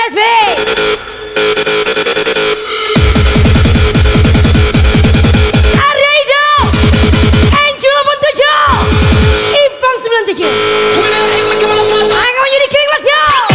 আসবে। আরে এই যাও এই চলো বন্ধু যাও এই বংশ বন্ধু যাও আগামী যদি খেয়ে গেল যাও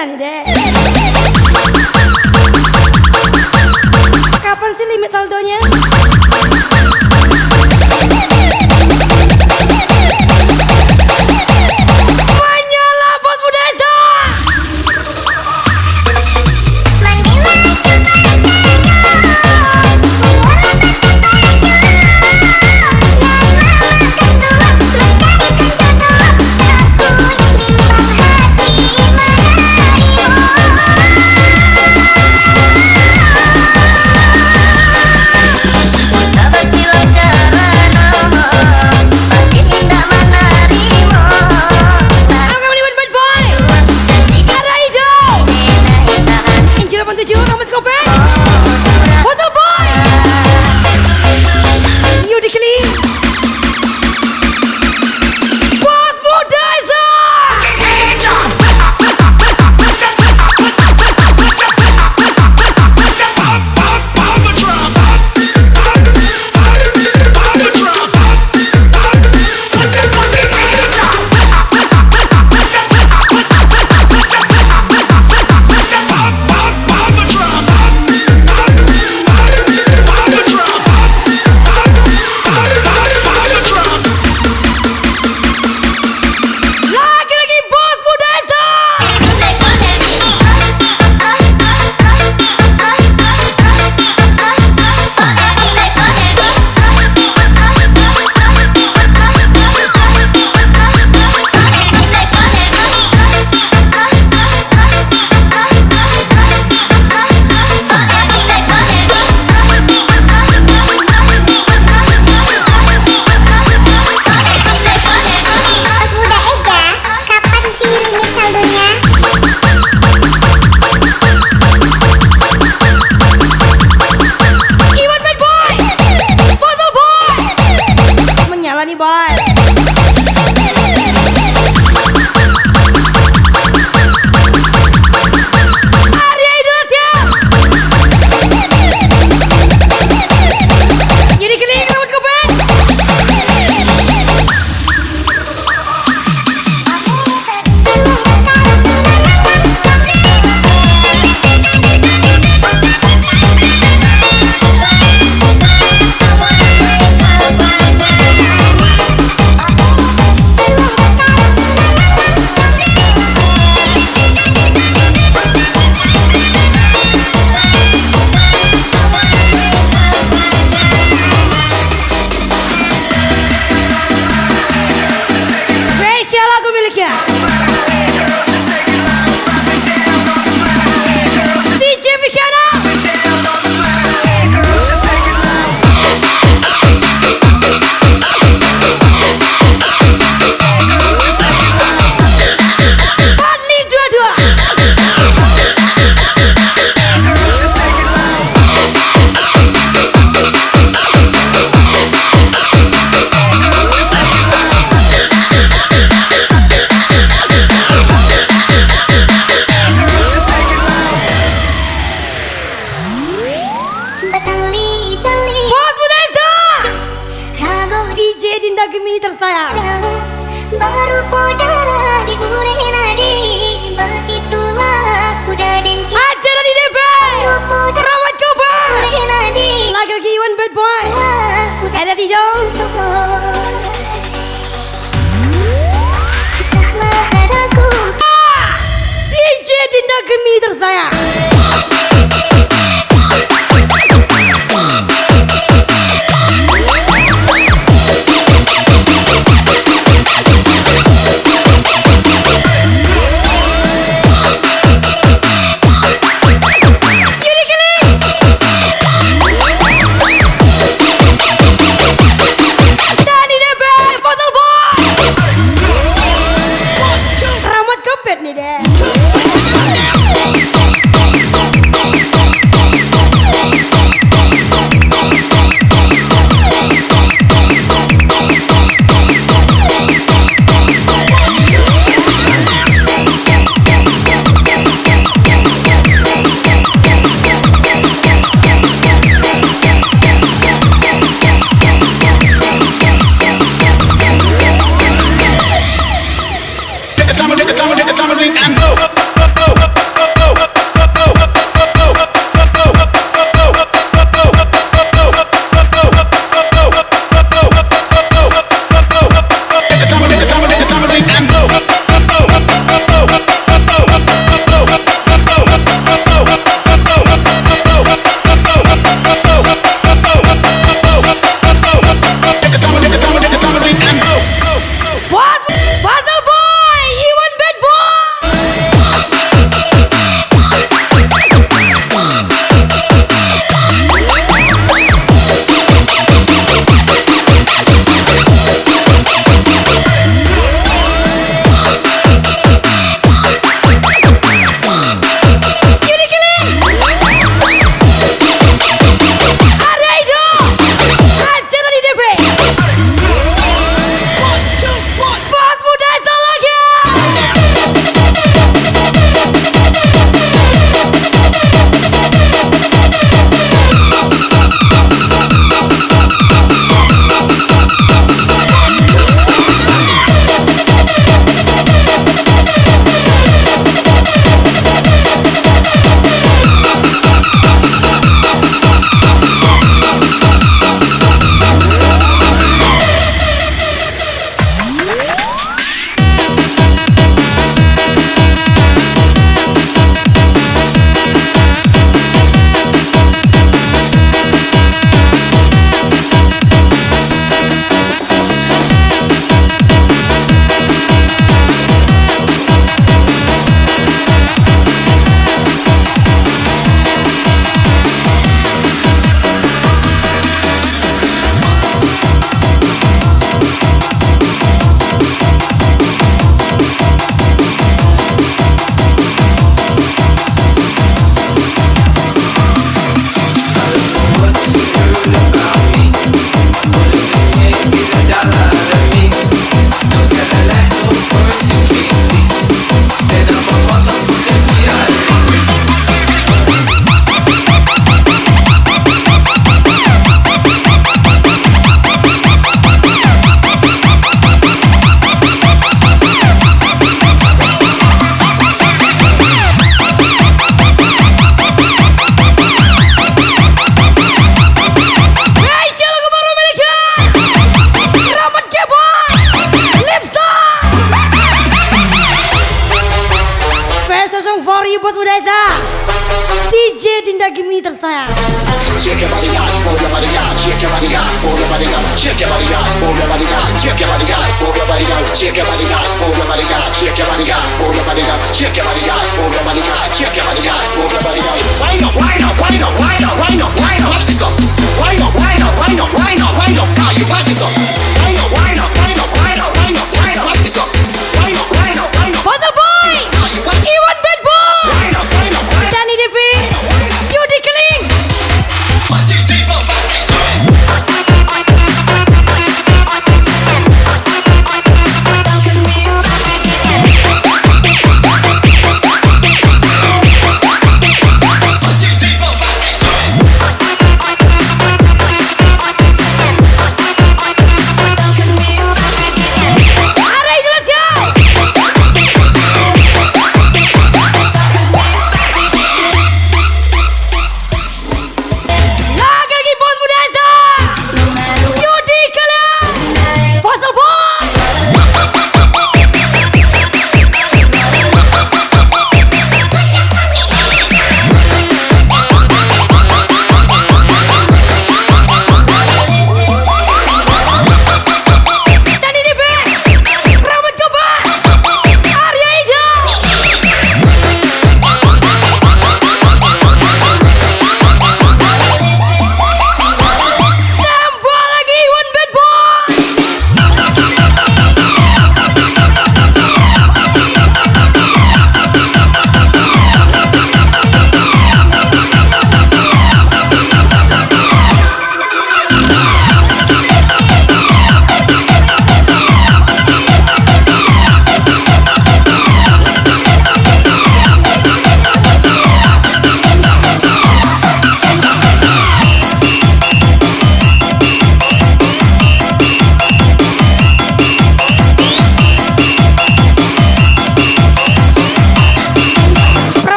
Manari. Kapan sih limit saldonya? Menyala bos muda itu. Gemini tersayang. Baru podara di nadi, begitulah kuda dan cinta. kami tersayang. Dani DB, Bottle Boy. Rambut kempet nih deh. Bottle Boy, Iwan Bad Boy. Yudi Killing. Ada itu. Aja Dani DB. Bot muda itu lagi. Spesial lagu baru milik Jan. Rambut Keboy. Lipstick. Special song for you buat muda itu. DJ Dinda kami tersayang. Shake your body out, move your body out, shake your body out, move your body out, shake your body out, move your body out, shake your body out, move your body out, shake your body out, move your body out, shake your body out, move your body out, shake your body out, move your body out, shake your body out, move your body out. Wind up, wind up, wind up, wind up, wind up, wind up, this up. Wind up, wind up, wind up, wind up, wind up, now you back this up. Wind up, wind up, wind up, wind up, wind up, wind up, back this up. Wind up, wind up, wind up, Bottle Boy. now you back. Iwan Bad Boy. Wind up, wind up, wind up. Dani DB. Yudi Killing. Don't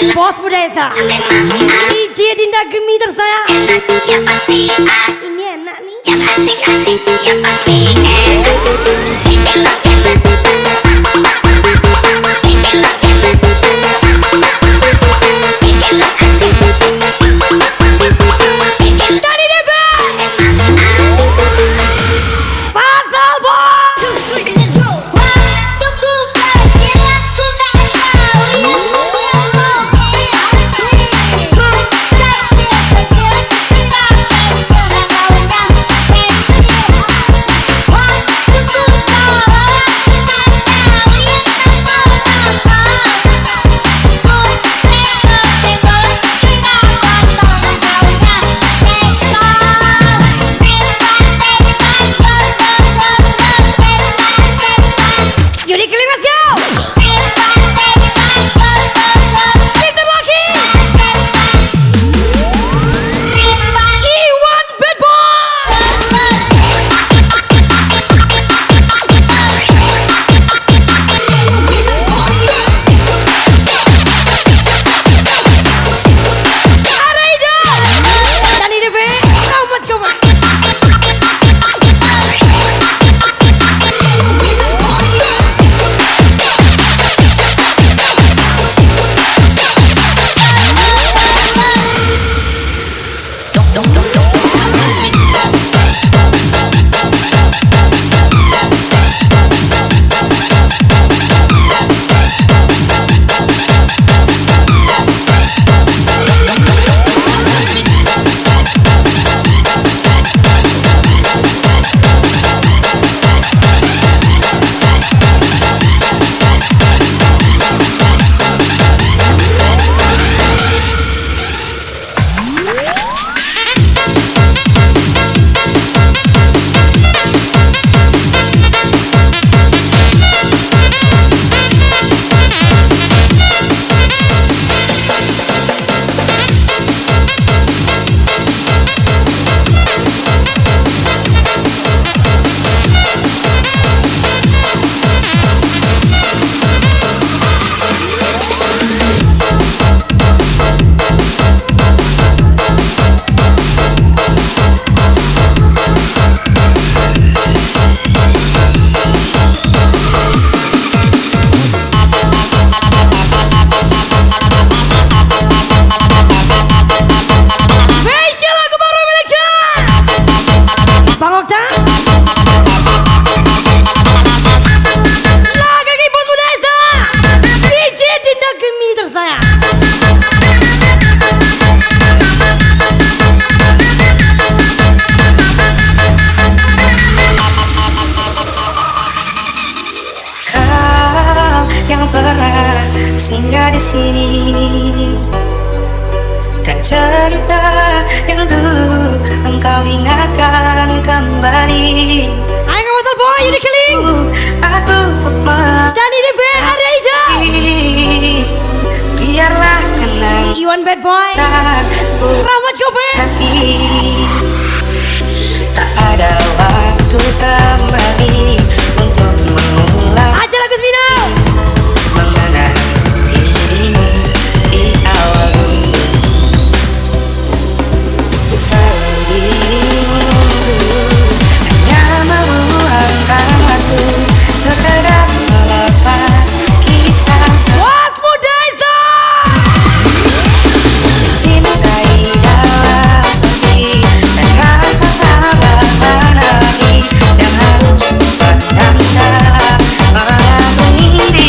Bos muda Esa, DJ Dinda Gemi tersayang. yang pasti Ini enak nih. yang asik-asik yang pasti Dari DB, Pasal Bos. Yuri keliling Mas Yo. Peter lagi. Iwan Bad Boy. Araido. Dani DB, Rahmat Gawat. Spesial lagu baru miliknya Bang Okta. Lagi Bos Muda Esa, DJ Dinda Gemi tersayang. Kau yang pernah singgah di sini dan cerita yang dulu engkau ingatkan kembali. Ayo Pasal Boy, Yuri Keling. Aku untuk Dani DB, Araido. biarlah kenang Iwan Bad Boy, Rahmat Gawat. hati. Tak ada waktu kembali untuk mengulang Aja lagu Smino. mengenal dirimu di awal dulu. Untuk tahu dirimu dulu hanya meluangkan waktu sekedar melepas kisah Bos Muda Esa. cintai dalam sepi dan rasa sabar menangi yang harus pandang dalam mengagumi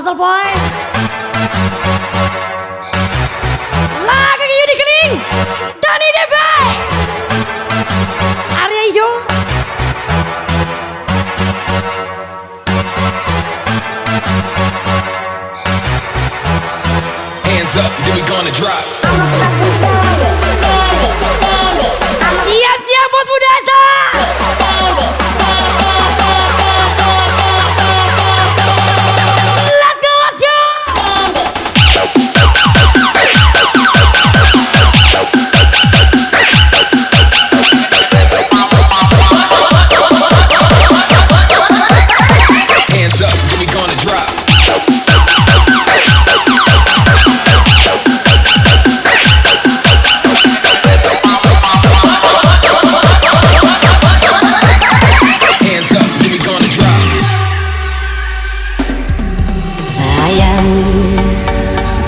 Puzzle Boy. Lagi Yudi Keling. Dani Debe. Arya Ijo. Hands up, then we gonna drop. Siap-siap buat Mudata. Let's go, let's go. Hands up, then we gonna drop. Hands up, then we gonna drop. Sayang,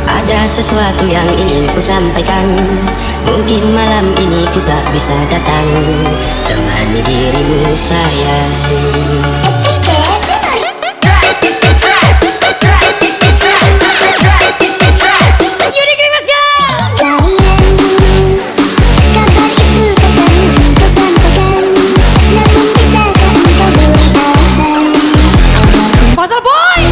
ada sesuatu yang ingin ku sampaikan. Mungkin malam ini ku tak bisa datang, temani dirimu sayang. Yudi Keling, let's go. Kabar itu katamu engkau sampaikan, namun bisakah engkau beri alasan? Puzzle Boy.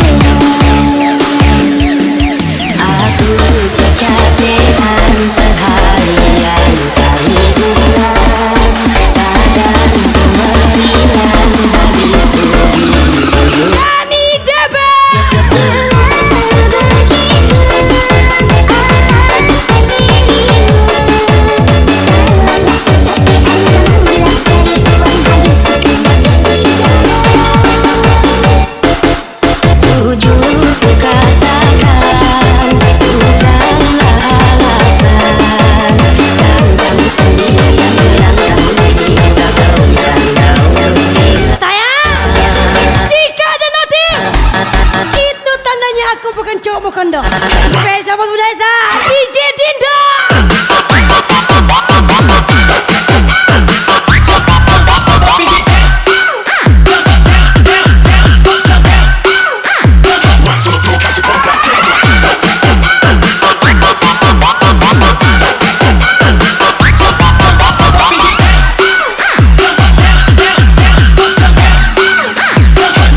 Aku kecapean seharian kali ulang, kadang kemarian habis begitu. Dani Debe. Tujuhku katakan, bukanlah alasan, dan kamu sendiri yang bilang kamu ini tak tahu dan kau bilang. Sayang, jika ada notif, itu tandanya aku bukan cowok mokondo. Spesial buat Mudata, DJ Dinda. Watch the flow, catch your contact.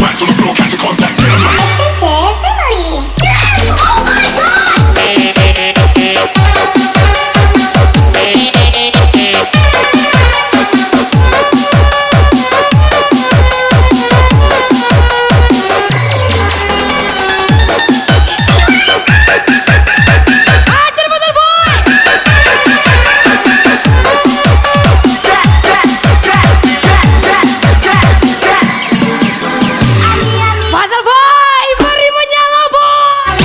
Watch the flow, catch your contact. Oh my god! Ajar Puzzle Boy. Puzzle Boy, beri menyala boy.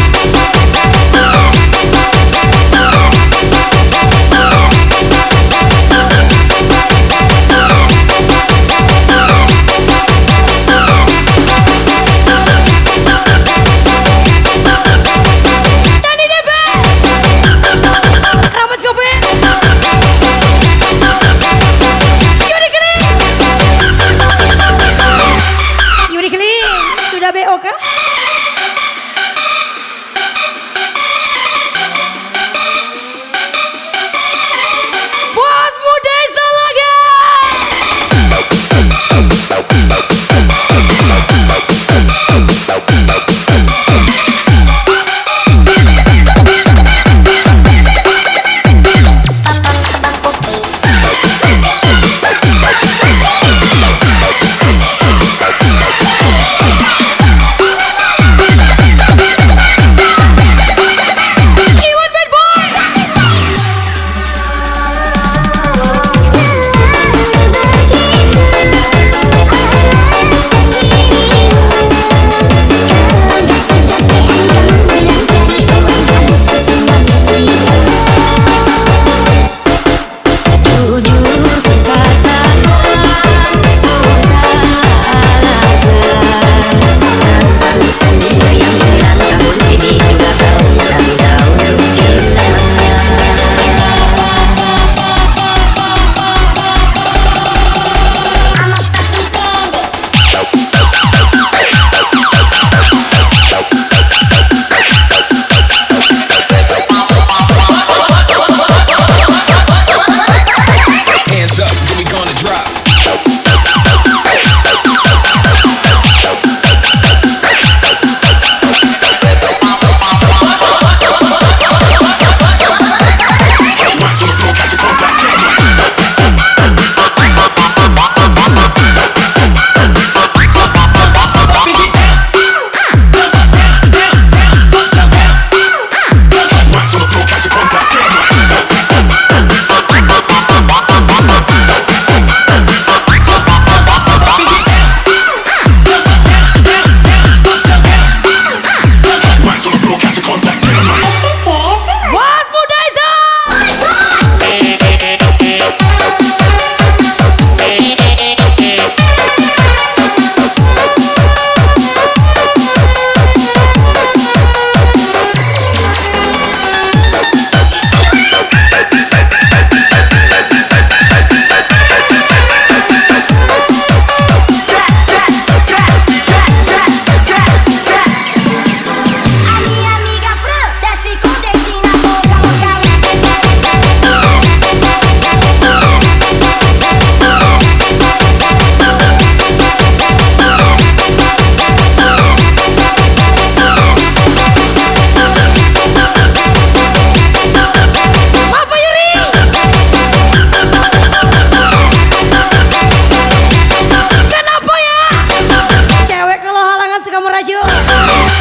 Dani Debe. Rambut kopi. Yudi Keling. Yudi Keling, sudah BO kah? Buat Mudata lagi. Iwan Bad Boy. Begitu,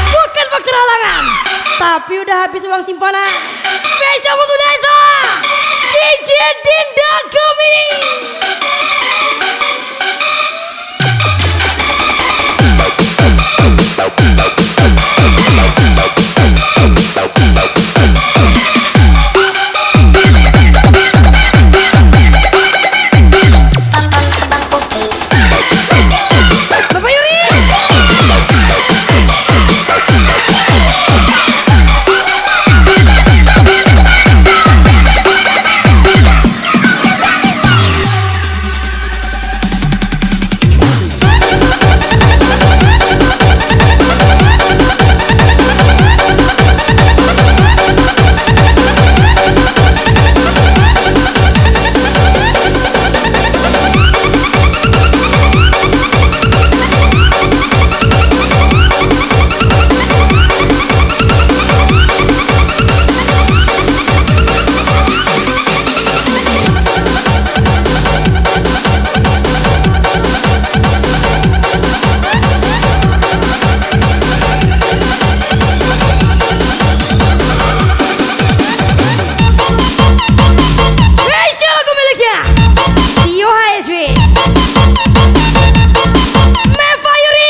Bukan faktor halangan, tapi udah habis uang simpanan. Spesial buat Unesa, DJ Dinda Gemini. Bapak Yuri.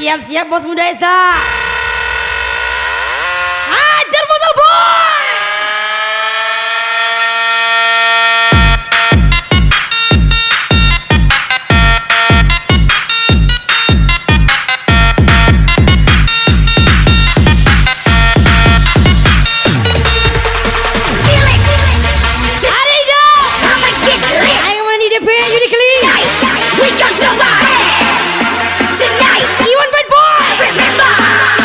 Siap-siap bos muda Esa. Hajar botol boy. We got some ass tonight. You want bad boy? Remember.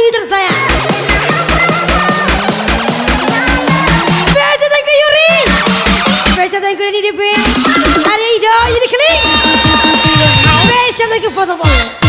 leader saya. Spesial thank you Yuri. Spesial thank you Didi B. Hari Ido, Yudi Keling. Spesial thank you for the